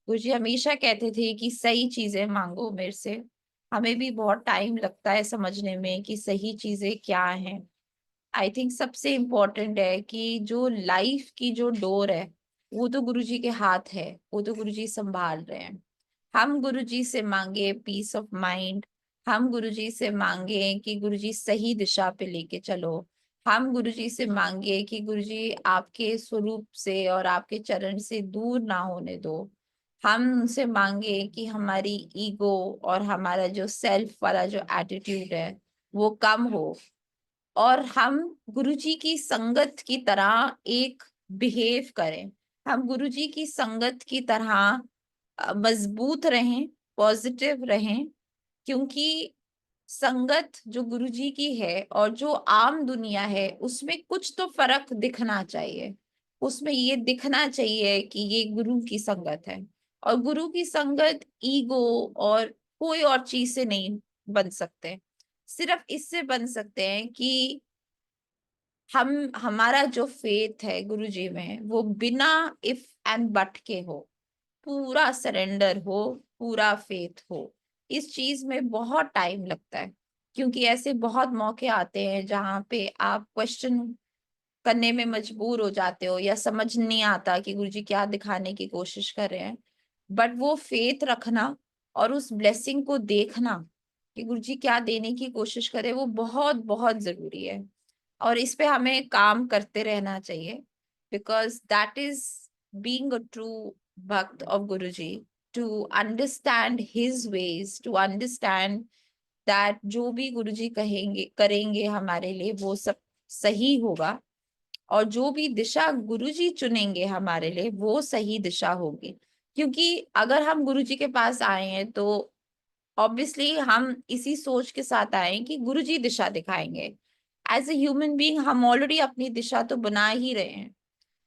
गुरुजी हमेशा कहते थे कि सही चीज़ें माँगो मेरे से। हमें भी बहुत टाइम लगता है समझने में कि सही चीज़ें क्या हैं। आई थिंक सबसे इम्पोर्टेंट है कि जो लाइफ़ की जो डोर है, वो तो गुरुजी के हाथ है, वो तो गुरुजी सँभाल रहे हैं। हम गुरुजी से माँगे पीस ऑफ माइंड, हम गुरुजी से माँगे कि गुरुजी सही दिशा पे लेके चलो। हम गुरुजी से माँगे कि गुरुजी आपके स्वरूप से और आपके चरण से दूर ना होने दो। हम उनसे माँगे कि हमारी ईगो और हमारा जो सेल्फ वाला जो एटीट्यूड है, वो कम हो और हम गुरुजी की संगत की तरह एक बिहेव करें। हम गुरुजी की संगत की तरह मजबूत रहें, पॉजिटिव रहें, क्योंकि संगत जो गुरुजी की है और जो आम दुनिया है, उसमें कुछ तो फ़र्क दिखना चाहिए। उसमें ये दिखना चाहिए कि ये गुरु की संगत है और गुरु की संगत ईगो और कोई और चीज़ से नहीं बन सकते। सिर्फ़ इससे बन सकते हैं कि हम हमारा जो फ़ेथ है गुरुजी में, वो बिना इफ एंड बट के हो। पूरा सरेंडर हो, पूरा फ़ेथ हो। इस चीज़ में बहुत टाइम लगता है, क्योंकि ऐसे बहुत मौके आते हैं जहाँ पे आप क्वेश्चन करने में मजबूर हो जाते हो या समझ नहीं आता कि गुरुजी क्या दिखाने की कोशिश कर रहे हैं। बट वो फ़ेथ रखना और उस ब्लेसिंग को देखना कि गुरुजी क्या देने की कोशिश कर रहे हैं, वो बहुत-बहुत ज़रूरी है। और इस पे हमें काम करते रहना चाहिए, because that is being a true bhakt of Guruji, to understand his ways, to understand that जो भी गुरुजी कहेंगे करेंगे हमारे लिए वो सब सही होगा और जो भी दिशा गुरुजी चुनेंगे हमारे लिए वो सही दिशा होगी। क्योंकि अगर हम गुरुजी के पास आए हैं तो ऑब्वियसली हम इसी सोच के साथ आए हैं कि गुरुजी दिशा दिखाएँगे। एज़ अ ह्यूमन बीइंग हम ऑलरेडी अपनी दिशा तो बना ही रहे हैं,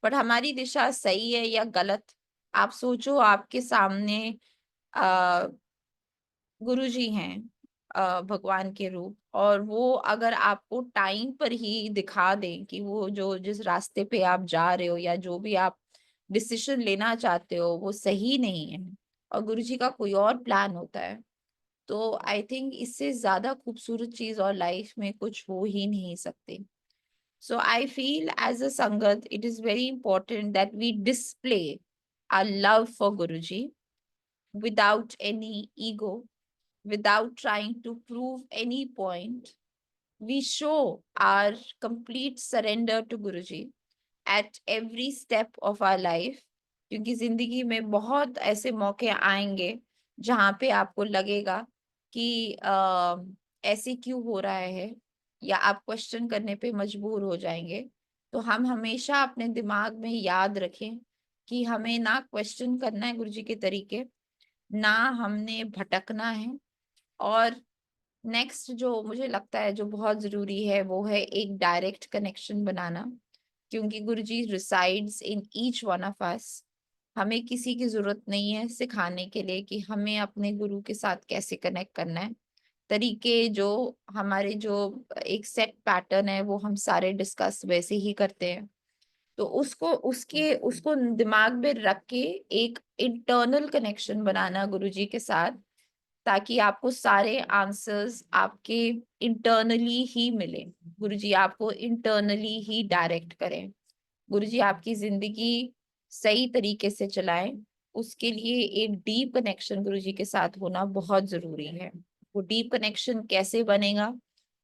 बट हमारी दिशा सही है या गलत? आप सोचो, आपके सामने अ, गुरुजी हैं भगवान के रूप, और वो अगर आपको टाइम पर ही दिखा दें कि वो जो जिस रास्ते पे आप जा रहे हो या जो भी आप डिसीजन लेना चाहते हो वो सही नहीं है और गुरुजी का कोई और प्लान होता है, तो आई थिंक इससे ज़्यादा खूबसूरत चीज़ और लाइफ में कुछ हो ही नहीं सकती। So I feel as a Sangat, it is very important that we display our love for Guruji without any ego, without trying to prove any point. We show our complete surrender to Guruji at every step of our life. क्योंकि जिंदगी में बहुत ऐसे मौके आएंगे जहाँ पे आपको लगेगा कि ऐसे क्यों हो रहा है, या आप क्वेश्चन करने पे मजबूर हो जाएंगे। तो हम हमेशा अपने दिमाग में याद रखें कि हमें ना क्वेश्चन करना है गुरुजी के तरीके, ना हमने भटकना है। और नेक्स्ट जो मुझे लगता है जो बहुत जरूरी है वो है एक डायरेक्ट कनेक्शन बनाना, क्योंकि Guruji resides in each one of us. हमें किसी की जरूरत नहीं है सिखाने के लिए कि हमें अपने गुरु के साथ कैसे कनेक्ट करना है। तरीके जो हमारे जो एक सेट पैटर्न है वो हम सारे डिस्कस वैसे ही करते हैं। तो उसको दिमाग में रख के एक इंटरनल कनेक्शन बनाना गुरुजी के साथ, ताकि आपको सारे आंसर्स आपके इंटरनली ही मिले। गुरुजी आपको इंटरनली ही डायरेक्ट करें, गुरुजी आपकी जिंदगी सही तरीके से चलाएं। उसके लिए एक डीप कनेक्शन गुरुजी के साथ होना बहुत जरूरी है। वो डीप कनेक्शन कैसे बनेगा?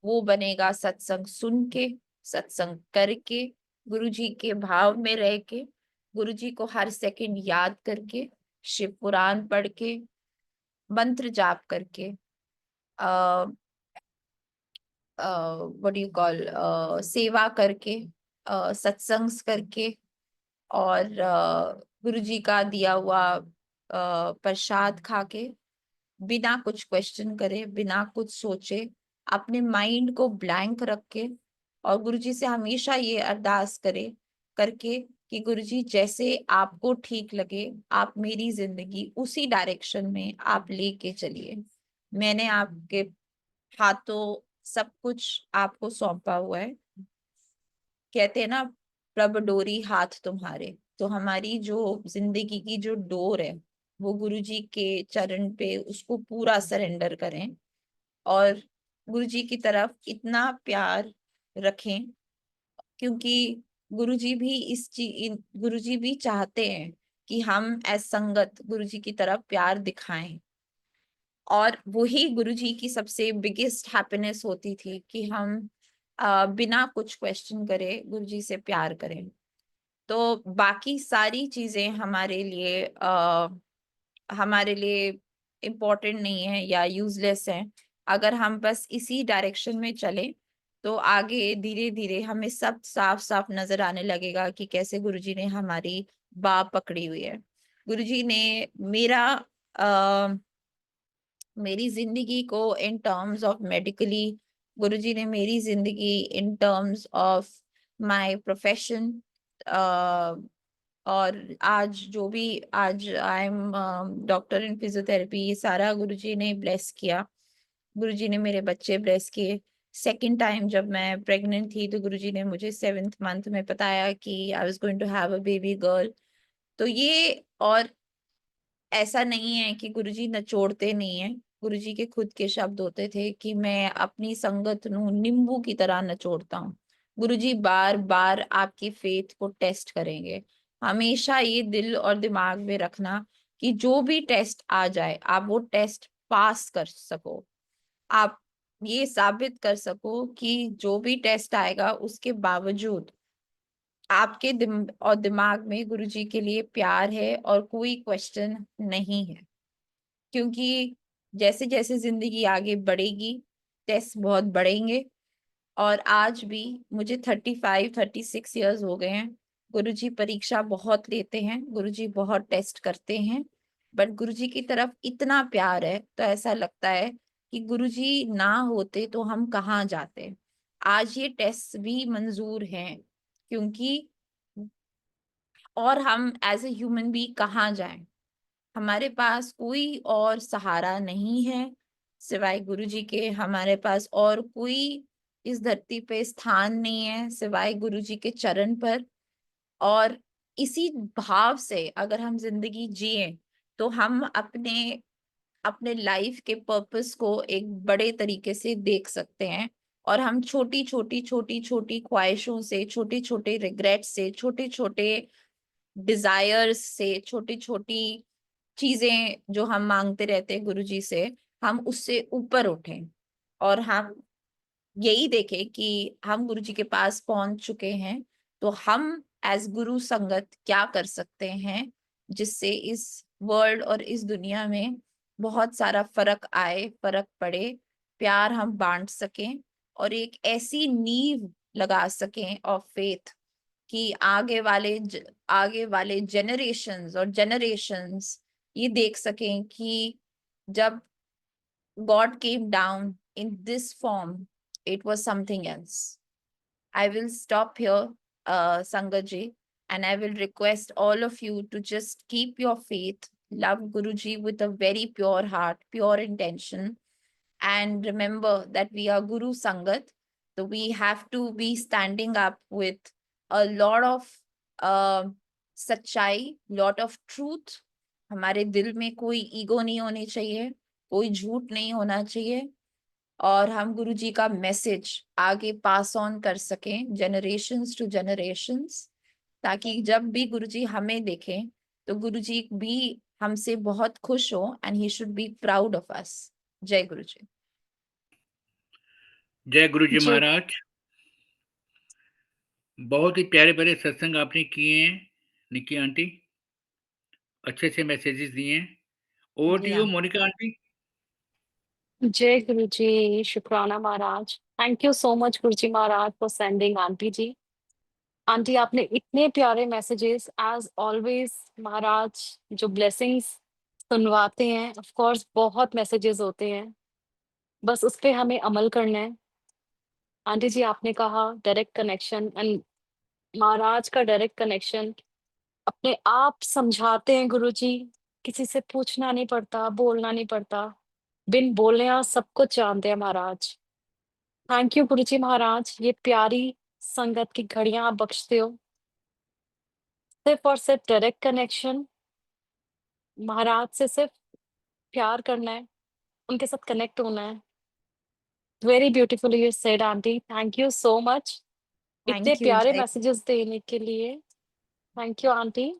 वो बनेगा सत्संग सुन के, सत्संग करके, गुरुजी के भाव में रह के, गुरुजी को हर सेकंड याद करके, शिव पुराण पढ़ के, मंत्र जाप करके, आ, व्हाट यू कॉल, सेवा करके, सत्संग करके, और गुरुजी का दिया हुआ प्रसाद खा के, बिना कुछ क्वेश्चन करे, बिना कुछ सोचे, अपने माइंड को ब्लैंक रख के, और गुरुजी से हमेशा ये अरदास करे करके कि गुरुजी जैसे आपको ठीक लगे आप मेरी जिंदगी उसी डायरेक्शन में आप लेके चलिए। मैंने आपके हाथों सब कुछ आपको सौंपा हुआ है। कहते हैं ना, प्रभ डोरी हाथ तुम्हारे। तो हमारी जो जिंदगी की जो डोर है वो गुरुजी के चरण पे उसको पूरा सरेंडर करें, और गुरुजी की तरफ इतना प्यार रखें, क्योंकि गुरुजी भी गुरुजी भी चाहते हैं कि हम एज संगत गुरुजी की तरफ प्यार दिखाएं। और वही गुरुजी की सबसे बिगेस्ट हैप्पीनेस होती थी कि हम बिना कुछ क्वेश्चन करे गुरुजी से प्यार करें। तो बाकी सारी चीजें हमारे लिए इम्पोर्टेंट नहीं है या यूजलेस है। अगर हम बस इसी डायरेक्शन में चले तो आगे धीरे धीरे हमें सब साफ साफ नजर आने लगेगा कि कैसे गुरुजी ने हमारी बाह पकड़ी हुई है। गुरुजी ने मेरा मेरी जिंदगी को इन टर्म्स ऑफ मेडिकली, गुरुजी ने मेरी जिंदगी in terms of my profession, और आज जो भी आज I am doctor in physiotherapy, ये सारा गुरुजी ने ब्लेस किया। गुरुजी ने मेरे बच्चे ब्लेस किए। सेकेंड टाइम जब मैं प्रेग्नेंट थी तो गुरुजी ने मुझे 7th मंथ में बताया कि I was going to have a baby girl. तो ये, और ऐसा नहीं है कि गुरुजी नचोड़ते नहीं है। गुरुजी के खुद के शब्द होते थे कि मैं अपनी संगत नू नींबू की तरह नचोड़ता हूँ। गुरुजी बार बार आपकी फेथ को टेस्ट करेंगे। हमेशा ये दिल और दिमाग में रखना कि जो भी टेस्ट आ जाए आप वो टेस्ट पास कर सको। आप ये साबित कर सको कि जो भी टेस्ट आएगा उसके बावजूद आपके दिमाग में गुरुजी के लिए प्यार है और कोई क्वेश्चन नहीं है। क्योंकि जैसे जैसे जिंदगी आगे बढ़ेगी टेस्ट बहुत बढ़ेंगे। और आज भी मुझे 35-36 इयर्स हो गए हैं। गुरुजी परीक्षा बहुत लेते हैं, गुरुजी बहुत टेस्ट करते हैं, बट गुरुजी की तरफ इतना प्यार है तो ऐसा लगता है कि गुरुजी ना होते तो हम कहाँ जाते। आज ये टेस्ट भी मंजूर हैं, क्योंकि और हम एज ए ह्यूमन बी कहाँ जाएं। हमारे पास कोई और सहारा नहीं है सिवाय गुरुजी के। हमारे पास और कोई इस धरती पे स्थान नहीं है सिवाय गुरुजी के चरण पर। और इसी भाव से अगर हम जिंदगी जिए तो हम अपने अपने लाइफ के पर्पस को एक बड़े तरीके से देख सकते हैं। और हम छोटी छोटी छोटी छोटी ख्वाहिशों से, छोटे छोटे रिग्रेट से, छोटे छोटे डिजायर्स से, छोटी छोटी चीजें जो हम मांगते रहते हैं गुरुजी से, हम उससे ऊपर उठें। और हम यही देखें कि हम गुरुजी के पास पहुंच चुके हैं तो हम एज गुरु संगत क्या कर सकते हैं जिससे इस वर्ल्ड और इस दुनिया में बहुत सारा फर्क आए, फर्क पड़े, प्यार हम बांट सकें। और एक ऐसी नींव लगा सकें ऑफ फेथ कि आगे वाले जनरेशंस ये देख सकें कि जब God came down in this form, it was something else. I will stop here, Sangaji, and I will request all of you to just keep your faith, love Guruji with a very pure heart, pure intention, and remember that we are Guru Sangat. So we have to be standing up with a lot of सच्चाई, lot of truth. हमारे दिल में कोई ego नहीं होनी चाहिए, कोई झूठ नहीं होना चाहिए, और हम गुरुजी का मैसेज आगे पास ऑन कर सकें जनरेशंस टू जनरेशंस, ताकि जब भी गुरुजी हमें देखें तो गुरुजी भी हमसे बहुत खुश हो and he should be proud of us. जय गुरुजी। जय गुरु जी जी। महाराज। बहुत ही प्यारे प्यारे सत्संग आपने किए हैं निकी आंटी, अच्छे से मैसेजेस दिए हैं। ओवर टू जी यू हाँ। मोनिका आंटी। जय गुरु जी, शुक्राना महाराज। Thank you so much Guru ji Maharaj for sending aunty ji. Aunty आपने इतने प्यारे मैसेजेस एज ऑलवेज महाराज जो ब्लेसिंग्स सुनवाते हैं, ऑफ कोर्स बहुत मैसेजेस होते हैं, बस उस पे हमें अमल करना है। आंटी जी आपने कहा डायरेक्ट कनेक्शन, एंड महाराज का डायरेक्ट कनेक्शन अपने आप समझाते हैं गुरु जी, किसी से पूछना नहीं पड़ता, बोलना नहीं पड़ता, बिन बोले आप सब कुछ जानते हैं महाराज। थैंक यू गुरुजी महाराज, ये प्यारी संगत की घड़ियां आप बख्शते हो। सिर्फ और सिर्फ डायरेक्ट कनेक्शन, महाराज से सिर्फ प्यार करना है, उनके साथ कनेक्ट होना है। Very beautifully you said aunty, thank you so much इतने थैंक यू। प्यारे जय मैसेजेस देने के लिए। Thank you aunty.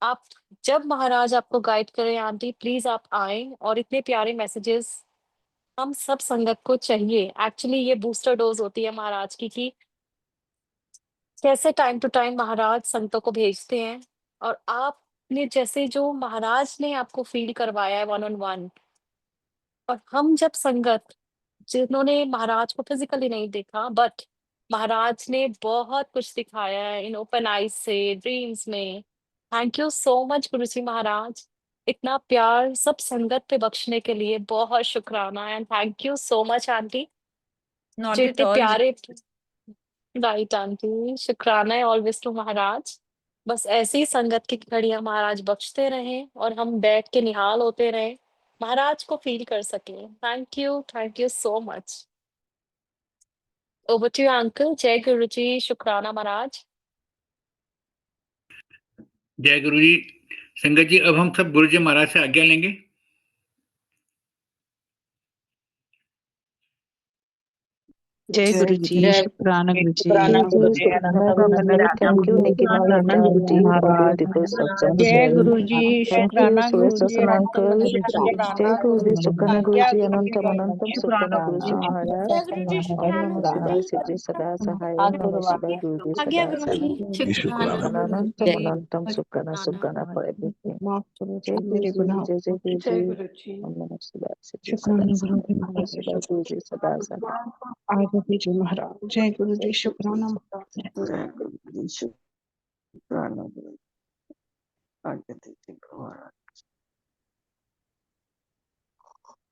आप जब महाराज आपको गाइड करें आंटी, प्लीज आप आए, और इतने प्यारे मैसेजेस हम सब संगत को चाहिए। एक्चुअली ये बूस्टर डोज होती है महाराज की, कि कैसे टाइम टू टाइम महाराज संतों को भेजते हैं, और आपने जैसे जो महाराज ने आपको फील करवाया है वन ऑन वन, और हम जब संगत जिन्होंने महाराज को फिजिकली नहीं देखा, बट महाराज ने बहुत कुछ दिखाया है इन ओपन आईज से, ड्रीम्स में। Thank you so much Guru ji महाराज, इतना प्यार सब संगत पे बख्शने के लिए बहुत शुक्राना, and thank you so much aunty not जो एट इतने ऑल। प्यारे। राइट आंटी, शुक्राना है ऑलवेज टू महाराज। बस ऐसी ही संगत की घड़ियां महाराज बख्शते रहें, और हम बैठ के निहाल होते रहें, महाराज को फील कर सके। Thank you so much. Over to you uncle. जय गुरु जी, शुक्राना महाराज। जय गुरु जी। संगत जी, अब हम सब गुरु जी महाराज से आज्ञा लेंगे। जय गुरु जी, शुक्राना गुरु जी। थैंक यू निकी ब्यूटीफुल सत्संग जय गुरु जी, थैंक यू शुक्राना गुरु जी, सुरेश अनंतम अंकल। शुक्राना जय गुरु जी, शुक्राना गुरु आज्ञा जी, गुरु जी अनंतम अनंतम शुक्राना गुरु जी महाराज। जय गुरु जी, ओम शुक्राना नमः गुरु शिवाय, जी, श्री जी सदा सहाय। ओम नमः शिवाय, गुरु जी आज्ञा सदा गुरु सहाय। जी, शुक्राना गुरु अनंतम जी, अनंतम शुक्राना शुक्राना फॉर एवरीथिंग। जय गुरु मेरे जी, गुनाह जय जय गुरु जय जी। गुरु जी, ओम नमः शिवाय, श्री जी सदा शुक्राना गुरु सहाय। जी ओम नमः महाराज, शिवाय, गुरु जी सदा सहाय। आगे जी महाराज। जय गुरु जी, शुक्राना। जय गुरु जी, शुक्राना गुरु। आगे जी भगवान।